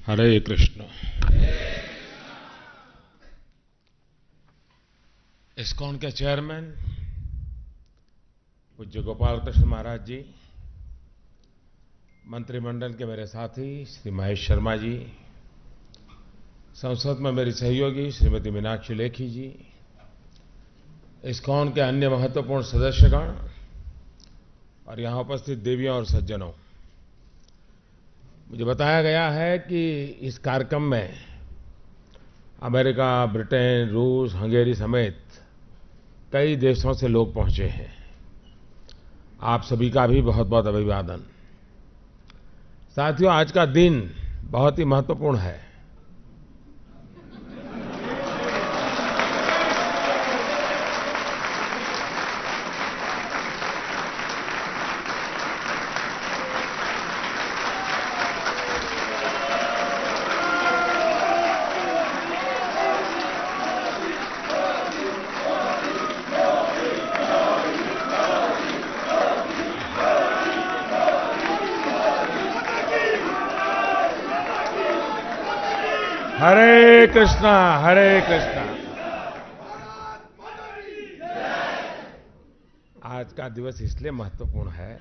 हरे Krishna. ISKCON के chairman पूज्य गोपाल कृष्ण महाराज जी, मंत्रिमंडल के मेरे साथी श्री महेश शर्मा जी, संसद में मेरी सहयोगी श्रीमती मीनाक्षी लेखी जी, इस्कॉन के अन्य महत्वपूर्ण सदस्यगण और यहाँ उपस्थित देवियों और सज्जनों, मुझे बताया गया है कि इस कार्यक्रम में अमेरिका, ब्रिटेन, रूस, हंगेरी समेत कई देशों से लोग पहुंचे हैं। आप सभी का भी बहुत बहुत अभिवादन। साथियों, आज का दिन बहुत ही महत्वपूर्ण है। हरे कृष्णा, हरे कृष्णा। आज का दिवस इसलिए महत्वपूर्ण है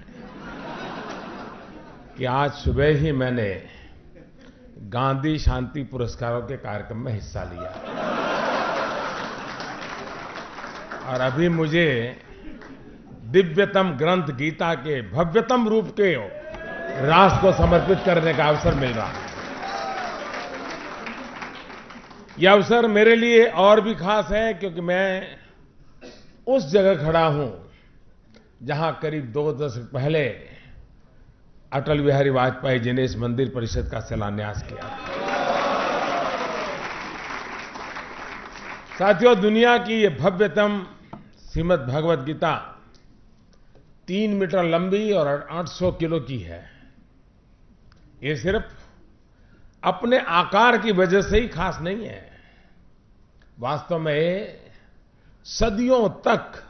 कि आज सुबह ही मैंने गांधी शांति पुरस्कारों के कार्यक्रम में हिस्सा लिया और अभी मुझे दिव्यतम ग्रंथ गीता के भव्यतम रूप के राष्ट्र को समर्पित करने का अवसर मिल रहा है। यह अवसर मेरे लिए और भी खास है क्योंकि मैं उस जगह खड़ा हूं जहां करीब 2 दशक पहले अटल बिहारी वाजपेयी जी ने इस मंदिर परिषद का शिलान्यास किया। साथियों, दुनिया की ये भव्यतम श्रीमद् भगवत गीता 3 मीटर लंबी और 800 किलो की है। ये सिर्फ अपने आकार की वजह से ही खास नहीं है, वास्तव में सदियों तक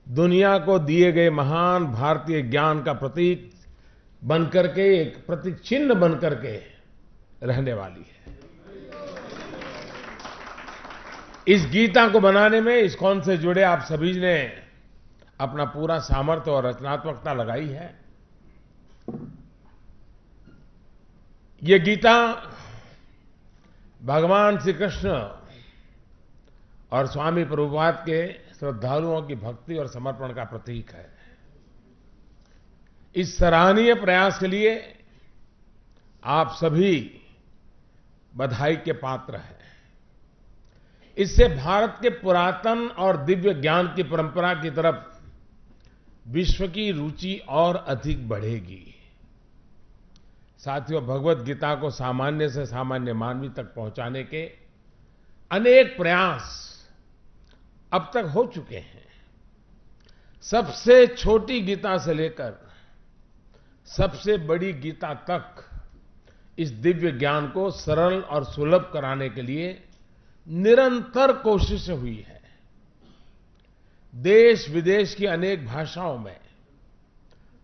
दुनिया को दिए गए महान भारतीय ज्ञान का प्रतीक बनकर के, एक प्रतीक चिन्ह बनकर के रहने वाली है। इस गीता को बनाने में इस्कॉन से जुड़े आप सभी ने अपना पूरा सामर्थ्य और रचनात्मकता लगाई है। ये गीता भगवान श्री कृष्ण और स्वामी प्रभुपाद के श्रद्धालुओं की भक्ति और समर्पण का प्रतीक है। इस सराहनीय प्रयास के लिए आप सभी बधाई के पात्र हैं। इससे भारत के पुरातन और दिव्य ज्ञान की परंपरा की तरफ विश्व की रुचि और अधिक बढ़ेगी। साथियों, भगवत गीता को सामान्य से सामान्य मानवी तक पहुंचाने के अनेक प्रयास अब तक हो चुके हैं। सबसे छोटी गीता से लेकर सबसे बड़ी गीता तक इस दिव्य ज्ञान को सरल और सुलभ कराने के लिए निरंतर कोशिश हुई है। देश विदेश की अनेक भाषाओं में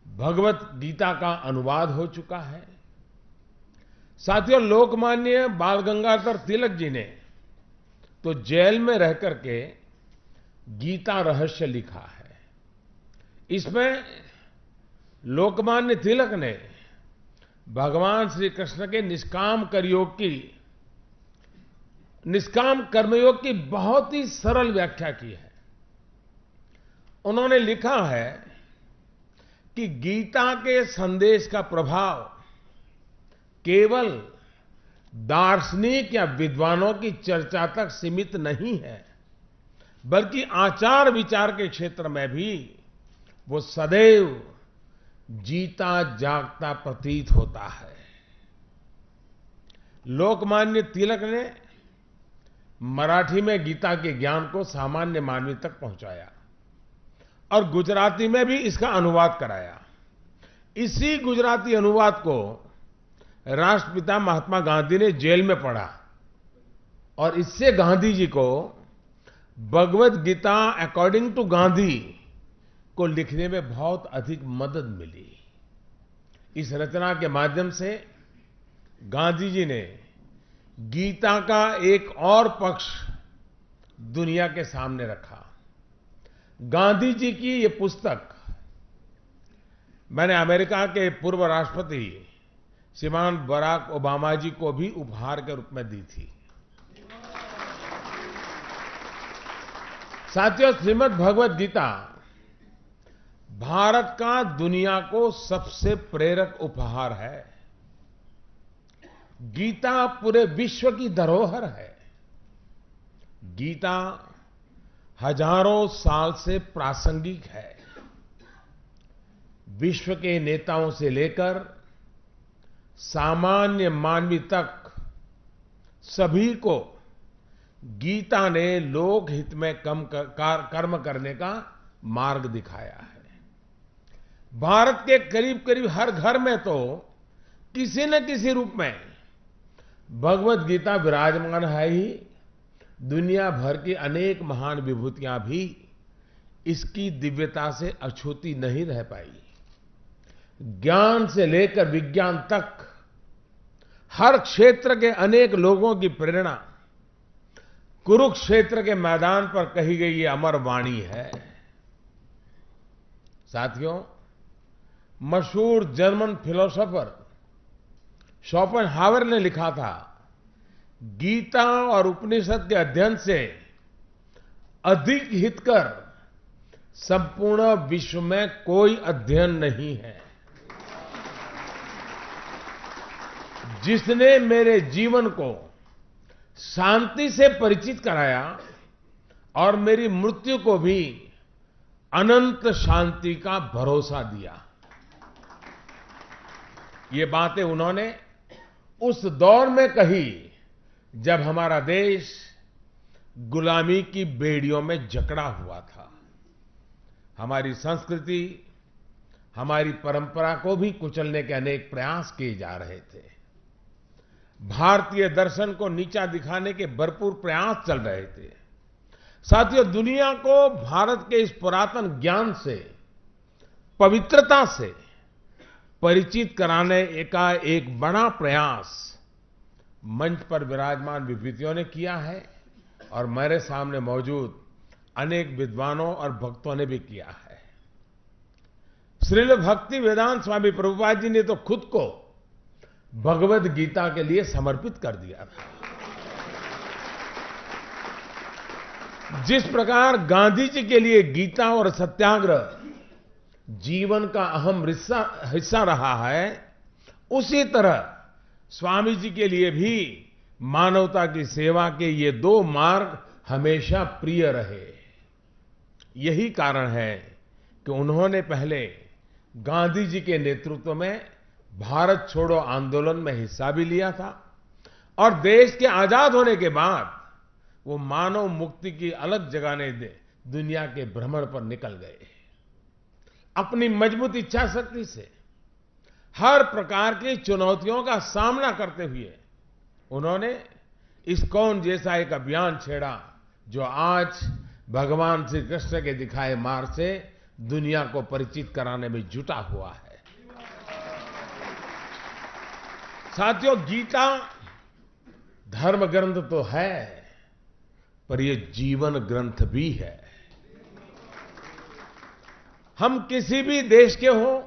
भगवत गीता का अनुवाद हो चुका है। साथियों, लोकमान्य बाल गंगाधर तिलक जी ने तो जेल में रह करके गीता रहस्य लिखा है। इसमें लोकमान्य तिलक ने भगवान श्री कृष्ण के निष्काम कर्मयोग की बहुत ही सरल व्याख्या की है। उन्होंने लिखा है कि गीता के संदेश का प्रभाव केवल दार्शनिक या विद्वानों की चर्चा तक सीमित नहीं है, बल्कि आचार विचार के क्षेत्र में भी वो सदैव जीता जागता प्रतीत होता है। लोकमान्य तिलक ने मराठी में गीता के ज्ञान को सामान्य मानवी तक पहुंचाया और गुजराती में भी इसका अनुवाद कराया। इसी गुजराती अनुवाद को राष्ट्रपिता महात्मा गांधी ने जेल में पढ़ा और इससे गांधी जी को भगवत गीता अकॉर्डिंग टू गांधी को लिखने में बहुत अधिक मदद मिली। इस रचना के माध्यम से गांधी जी ने गीता का एक और पक्ष दुनिया के सामने रखा। गांधी जी की ये पुस्तक मैंने अमेरिका के पूर्व राष्ट्रपति श्रीमान बराक ओबामा जी को भी उपहार के रूप में दी थी। साथियों, श्रीमद् भगवत गीता भारत का दुनिया को सबसे प्रेरक उपहार है। गीता पूरे विश्व की धरोहर है। गीता हजारों साल से प्रासंगिक है। विश्व के नेताओं से लेकर सामान्य मानवी तक सभी को गीता ने लोकहित में कर्म करने का मार्ग दिखाया है। भारत के करीब करीब हर घर में तो किसी न किसी रूप में भगवत गीता विराजमान है ही। दुनिया भर की अनेक महान विभूतियां भी इसकी दिव्यता से अछूती नहीं रह पाई। ज्ञान से लेकर विज्ञान तक हर क्षेत्र के अनेक लोगों की प्रेरणा कुरुक्षेत्र के मैदान पर कही गई ये अमर वाणी है। साथियों, मशहूर जर्मन फिलोसोफर शोपेनहावर ने लिखा था, गीता और उपनिषद के अध्ययन से अधिक हितकर संपूर्ण विश्व में कोई अध्ययन नहीं है। जिसने मेरे जीवन को शांति से परिचित कराया और मेरी मृत्यु को भी अनंत शांति का भरोसा दिया। ये बातें उन्होंने उस दौर में कही जब हमारा देश गुलामी की बेड़ियों में जकड़ा हुआ था। हमारी संस्कृति, हमारी परंपरा को भी कुचलने के अनेक प्रयास किए जा रहे थे। भारतीय दर्शन को नीचा दिखाने के भरपूर प्रयास चल रहे थे। साथियों, दुनिया को भारत के इस पुरातन ज्ञान से, पवित्रता से परिचित कराने का एक बड़ा प्रयास मंच पर विराजमान विभूतियों ने किया है और मेरे सामने मौजूद अनेक विद्वानों और भक्तों ने भी किया है। श्रील भक्ति वेदांत स्वामी प्रभुपाद जी ने तो खुद को भगवद गीता के लिए समर्पित कर दिया था। जिस प्रकार गांधी जी के लिए गीता और सत्याग्रह जीवन का अहम हिस्सा रहा है, उसी तरह स्वामी जी के लिए भी मानवता की सेवा के ये दो मार्ग हमेशा प्रिय रहे। यही कारण है कि उन्होंने पहले गांधी जी के नेतृत्व में भारत छोड़ो आंदोलन में हिस्सा भी लिया था और देश के आजाद होने के बाद वो मानव मुक्ति की अलग जगाने दुनिया के भ्रमण पर निकल गए। अपनी मजबूत इच्छा शक्ति से हर प्रकार की चुनौतियों का सामना करते हुए उन्होंने इस्कॉन जैसा एक अभियान छेड़ा जो आज भगवान श्री कृष्ण के दिखाए मार्ग से दुनिया को परिचित कराने में जुटा हुआ है। साथियों, गीता धर्म ग्रंथ तो है, पर यह जीवन ग्रंथ भी है। हम किसी भी देश के हो,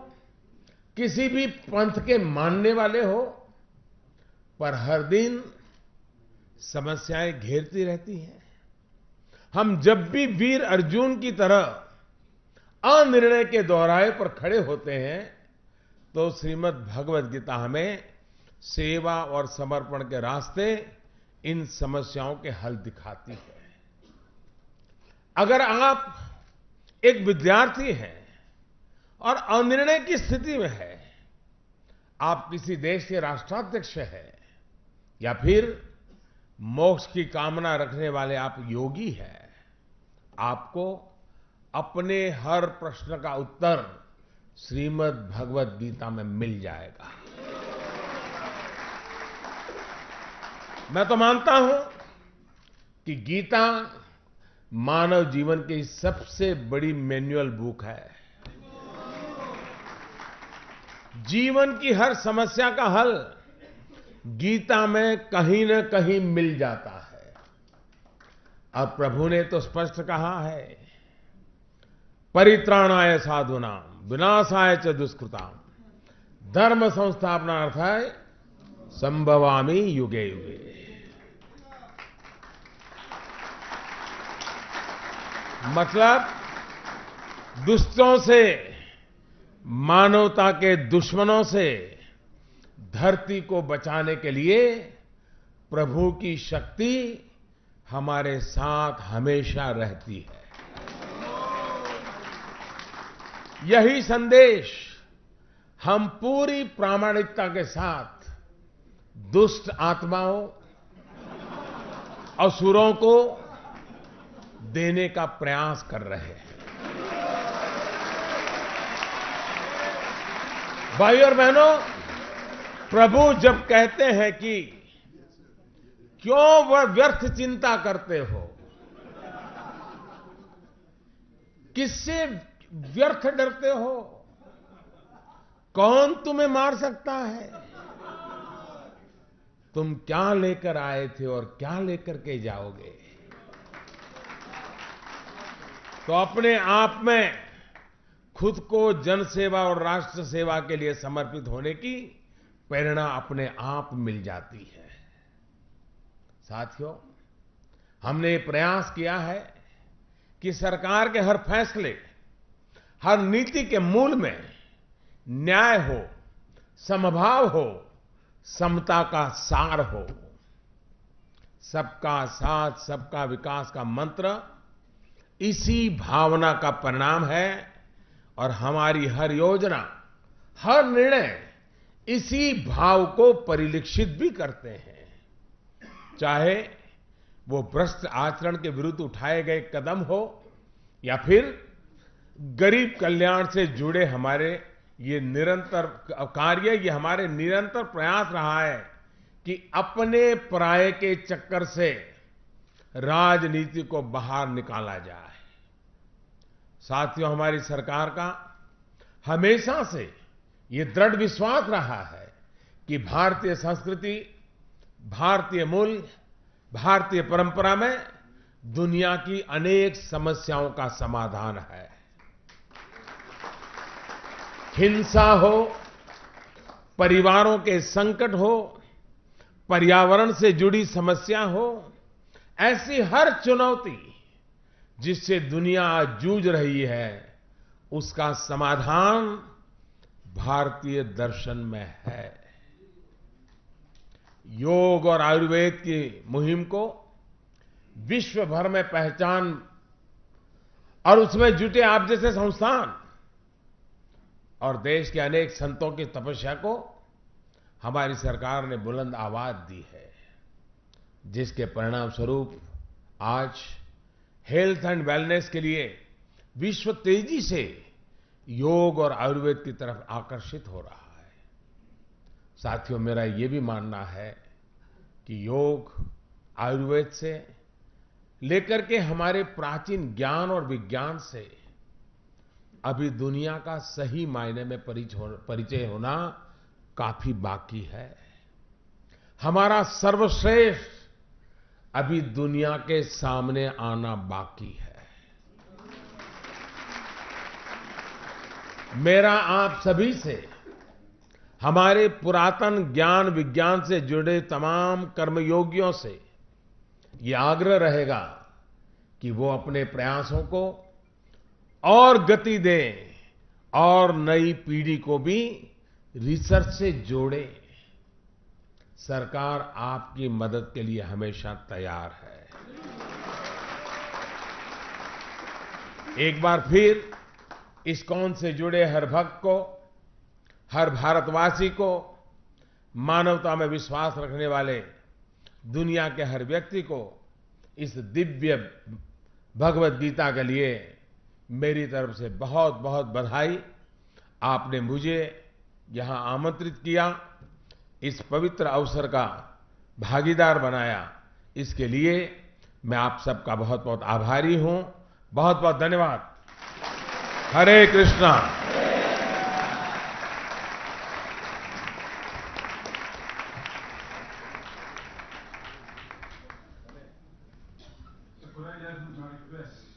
किसी भी पंथ के मानने वाले हो, पर हर दिन समस्याएं घेरती रहती हैं। हम जब भी वीर अर्जुन की तरह अनिर्णय के दोहराए पर खड़े होते हैं, तो श्रीमद् भगवद गीता हमें सेवा और समर्पण के रास्ते इन समस्याओं के हल दिखाती है। अगर आप एक विद्यार्थी हैं और अनिर्णय की स्थिति में है, आप किसी देश के राष्ट्राध्यक्ष हैं या फिर मोक्ष की कामना रखने वाले आप योगी हैं, आपको अपने हर प्रश्न का उत्तर श्रीमद् भगवद गीता में मिल जाएगा। मैं तो मानता हूं कि गीता मानव जीवन की सबसे बड़ी मैनुअल बुक है। जीवन की हर समस्या का हल गीता में कहीं न कहीं मिल जाता है। और प्रभु ने तो स्पष्ट कहा है, परित्राणाय साधूनां विनाशाय च दुष्कृतां धर्म संस्थापनार्थाय संभवामि युगे युगे। मतलब दुष्टों से, मानवता के दुश्मनों से धरती को बचाने के लिए प्रभु की शक्ति हमारे साथ हमेशा रहती है। यही संदेश हम पूरी प्रामाणिकता के साथ दुष्ट आत्माओं, असुरों को देने का प्रयास कर रहे हैं। भाई और बहनों, प्रभु जब कहते हैं कि क्यों वह व्यर्थ चिंता करते हो, किससे व्यर्थ डरते हो, कौन तुम्हें मार सकता है, तुम क्या लेकर आए थे और क्या लेकर के जाओगे। तो अपने आप में खुद को जनसेवा और राष्ट्र सेवा के लिए समर्पित होने की प्रेरणा अपने आप मिल जाती है। साथियों, हमने प्रयास किया है कि सरकार के हर फैसले, हर नीति के मूल में न्याय हो, समभाव हो, समता का सार हो। सबका साथ, सबका विकास का मंत्र इसी भावना का परिणाम है और हमारी हर योजना, हर निर्णय इसी भाव को परिलक्षित भी करते हैं। चाहे वो भ्रष्ट आचरण के विरुद्ध उठाए गए कदम हो या फिर गरीब कल्याण से जुड़े हमारे ये निरंतर कार्य, ये हमारे निरंतर प्रयास रहा है कि अपने पराये के चक्कर से राजनीति को बाहर निकाला जाए। साथियों, हमारी सरकार का हमेशा से ये दृढ़ विश्वास रहा है कि भारतीय संस्कृति, भारतीय मूल्य, भारतीय परंपरा में दुनिया की अनेक समस्याओं का समाधान है। हिंसा हो, परिवारों के संकट हो, पर्यावरण से जुड़ी समस्या हो, ऐसी हर चुनौती जिससे दुनिया आज जूझ रही है, उसका समाधान भारतीय दर्शन में है। योग और आयुर्वेद की मुहिम को विश्व भर में पहचान और उसमें जुटे आप जैसे संस्थान और देश के अनेक संतों की तपस्या को हमारी सरकार ने बुलंद आवाज दी है, जिसके परिणाम स्वरूप आज हेल्थ एंड वेलनेस के लिए विश्व तेजी से योग और आयुर्वेद की तरफ आकर्षित हो रहा है। साथियों, मेरा ये भी मानना है कि योग, आयुर्वेद से लेकर के हमारे प्राचीन ज्ञान और विज्ञान से अभी दुनिया का सही मायने में परिचय होना काफी बाकी है। हमारा सर्वश्रेष्ठ अभी दुनिया के सामने आना बाकी है। मेरा आप सभी से, हमारे पुरातन ज्ञान विज्ञान से जुड़े तमाम कर्मयोगियों से ये आग्रह रहेगा कि वो अपने प्रयासों को और गति दें और नई पीढ़ी को भी रिसर्च से जोड़ें। सरकार आपकी मदद के लिए हमेशा तैयार है। एक बार फिर इस्कॉन से जुड़े हर भक्त को, हर भारतवासी को, मानवता में विश्वास रखने वाले दुनिया के हर व्यक्ति को इस दिव्य भगवत गीता के लिए मेरी तरफ से बहुत बहुत बधाई। आपने मुझे यहां आमंत्रित किया, इस पवित्र अवसर का भागीदार बनाया, इसके लिए मैं आप सबका बहुत बहुत आभारी हूं। बहुत बहुत धन्यवाद। हरे Krishna. Could I ask my request?